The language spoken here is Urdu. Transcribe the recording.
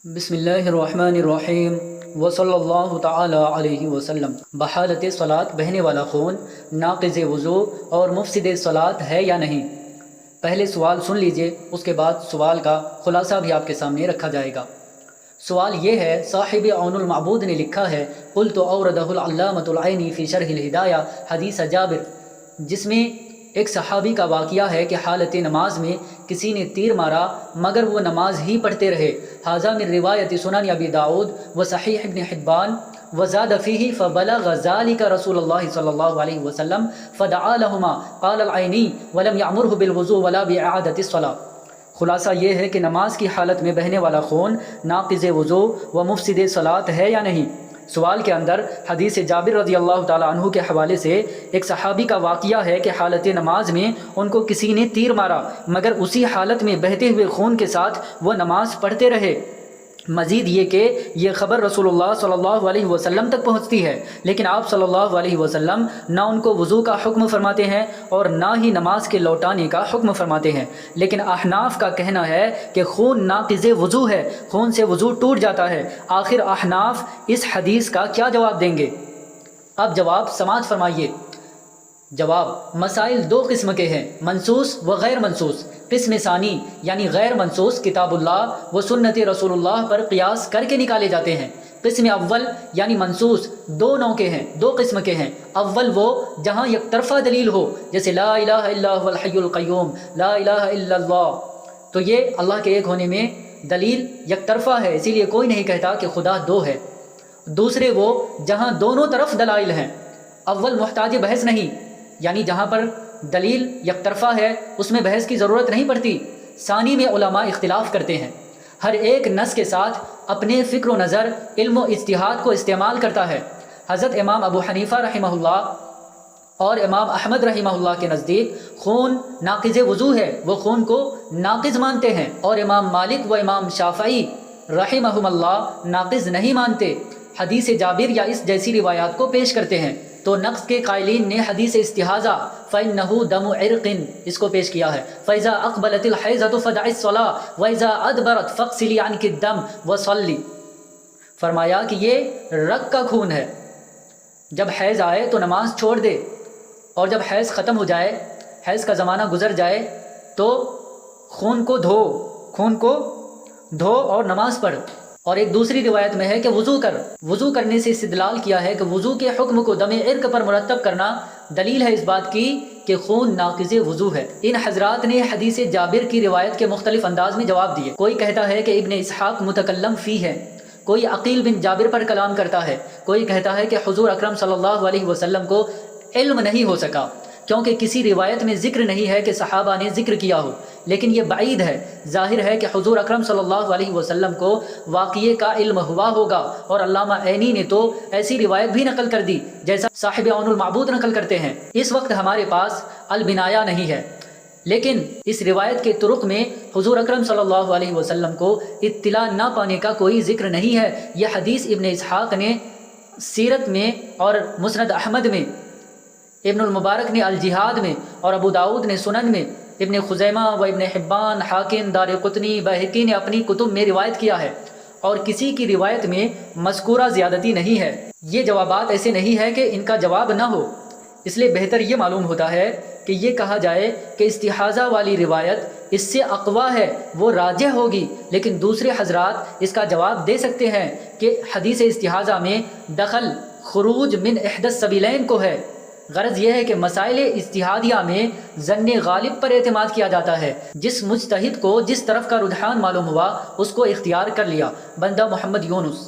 بسم اللہ الرحمن الرحیم وصلی اللہ تعالی علیہ وسلم۔ بحالت صلاۃ بہنے والا خون ناقض وضو اور مفسد صلاۃ ہے یا نہیں؟ پہلے سوال سن لیجئے، اس کے بعد سوال کا خلاصہ بھی آپ کے سامنے رکھا جائے گا۔ سوال یہ ہے، صاحب عون المعبود نے لکھا ہے، قلت اوردہ العلامۃ العینی فی شرح الہدایہ حدیث جابر، جس میں ایک صحابی کا واقعہ ہے کہ حالت نماز میں کسی نے تیر مارا مگر وہ نماز ہی پڑھتے رہے۔ ھذا من روایت سنن ابی داؤد و صحیح ابن حبان وزاد فیہ فبلغ ذلك رسول اللہ صلی اللہ علیہ وسلم فدعا لہما قال العینی ولم یأمرہ بالوضوء ولا بإعادۃ الصلاۃ۔ خلاصہ یہ ہے کہ نماز کی حالت میں بہنے والا خون ناقض وضو و مفسد صلاۃ ہے یا نہیں۔ سوال کے اندر حدیث جابر رضی اللہ تعالیٰ عنہ کے حوالے سے ایک صحابی کا واقعہ ہے کہ حالت نماز میں ان کو کسی نے تیر مارا مگر اسی حالت میں بہتے ہوئے خون کے ساتھ وہ نماز پڑھتے رہے۔ مزید یہ کہ یہ خبر رسول اللہ صلی اللہ علیہ وسلم تک پہنچتی ہے، لیکن آپ صلی اللہ علیہ وسلم نہ ان کو وضو کا حکم فرماتے ہیں اور نہ ہی نماز کے لوٹانے کا حکم فرماتے ہیں۔ لیکن احناف کا کہنا ہے کہ خون ناقض وضو ہے، خون سے وضو ٹوٹ جاتا ہے۔ آخر احناف اس حدیث کا کیا جواب دیں گے؟ اب جواب سماعت فرمائیے۔ جواب: مسائل دو قسم کے ہیں، منسوس و غیر منسوس۔ قسم ثانی یعنی غیر منسوس کتاب اللہ و سنت رسول اللہ پر قیاس کر کے نکالے جاتے ہیں۔ قسم اول یعنی منسوس دو نوع کے ہیں، دو قسم کے ہیں۔ اول وہ جہاں یک طرفہ دلیل ہو، جیسے لا الہ الا هو الحی القیوم، لا الہ الا اللہ، تو یہ اللہ کے ایک ہونے میں دلیل یک طرفہ ہے، اسی لیے کوئی نہیں کہتا کہ خدا دو ہے۔ دوسرے وہ جہاں دونوں طرف دلائل ہیں۔ اول محتاج بحث نہیں، یعنی جہاں پر دلیل یک طرفہ ہے اس میں بحث کی ضرورت نہیں پڑتی۔ ثانی میں علماء اختلاف کرتے ہیں، ہر ایک نص کے ساتھ اپنے فکر و نظر، علم و اجتہاد کو استعمال کرتا ہے۔ حضرت امام ابو حنیفہ رحمہ اللہ اور امام احمد رحمہ اللہ کے نزدیک خون ناقض وضو ہے، وہ خون کو ناقض مانتے ہیں، اور امام مالک و امام شافعی رحمہم اللہ ناقض نہیں مانتے۔ حدیث جابر یا اس جیسی روایات کو پیش کرتے ہیں تو نقص کے قائلین نے حدیث استحاضہ فَإِنَّهُ دَمُ عِرْقٍ اس کو پیش کیا ہے۔ فَإِذَا أَقْبَلَتِ الْحَيْضَةُ فَدَعِ الصَّلَاةَ وَإِذَا أَدْبَرَتْ فَاغْسِلِي عَنْكِ الدَّمَ وَصَلِّي۔ فرمایا کہ یہ رگ کا خون ہے، جب حیض آئے تو نماز چھوڑ دے، اور جب حیض ختم ہو جائے، حیض کا زمانہ گزر جائے تو خون کو دھو اور نماز پڑھ۔ اور ایک دوسری روایت میں ہے کہ وضو کرنے سے استدلال کیا ہے کہ وضو کے حکم کو دم عرق پر مرتب کرنا دلیل ہے اس بات کی کہ خون ناقض وضو ہے۔ ان حضرات نے حدیث جابر کی روایت کے مختلف انداز میں جواب دیے۔ کوئی کہتا ہے کہ ابن اسحاق متکلم فی ہے، کوئی عقیل بن جابر پر کلام کرتا ہے، کوئی کہتا ہے کہ حضور اکرم صلی اللہ علیہ وسلم کو علم نہیں ہو سکا کیونکہ کسی روایت میں ذکر نہیں ہے کہ صحابہ نے ذکر کیا ہو، لیکن یہ بعید ہے۔ ظاہر ہے کہ حضور اکرم صلی اللہ علیہ وسلم کو واقعے کا علم ہوا ہوگا، اور علامہ عینی نے تو ایسی روایت بھی نقل کر دی جیسا صاحب عون المعبود نقل کرتے ہیں۔ اس وقت ہمارے پاس البنایہ نہیں ہے، لیکن اس روایت کے طرق میں حضور اکرم صلی اللہ علیہ وسلم کو اطلاع نہ پانے کا کوئی ذکر نہیں ہے۔ یہ حدیث ابن اسحاق نے سیرت میں اور مسند احمد میں، ابن المبارک نے الجہاد میں، اور ابو داؤد نے سنن میں، ابن خزیمہ و ابن حبان، حاکم، دارقطنی، بہقی نے اپنی کتب میں روایت کیا ہے، اور کسی کی روایت میں مذکورہ زیادتی نہیں ہے۔ یہ جوابات ایسے نہیں ہے کہ ان کا جواب نہ ہو، اس لیے بہتر یہ معلوم ہوتا ہے کہ یہ کہا جائے کہ استحاضہ والی روایت اس سے اقویٰ ہے، وہ راجح ہوگی، لیکن دوسرے حضرات اس کا جواب دے سکتے ہیں کہ حدیث استحاضہ میں دخل خروج من احدى السبیلین کو ہے۔ غرض یہ ہے کہ مسائل اجتہادیہ میں ظن غالب پر اعتماد کیا جاتا ہے، جس مجتہد کو جس طرف کا رجحان معلوم ہوا اس کو اختیار کر لیا۔ بندہ محمد یونس۔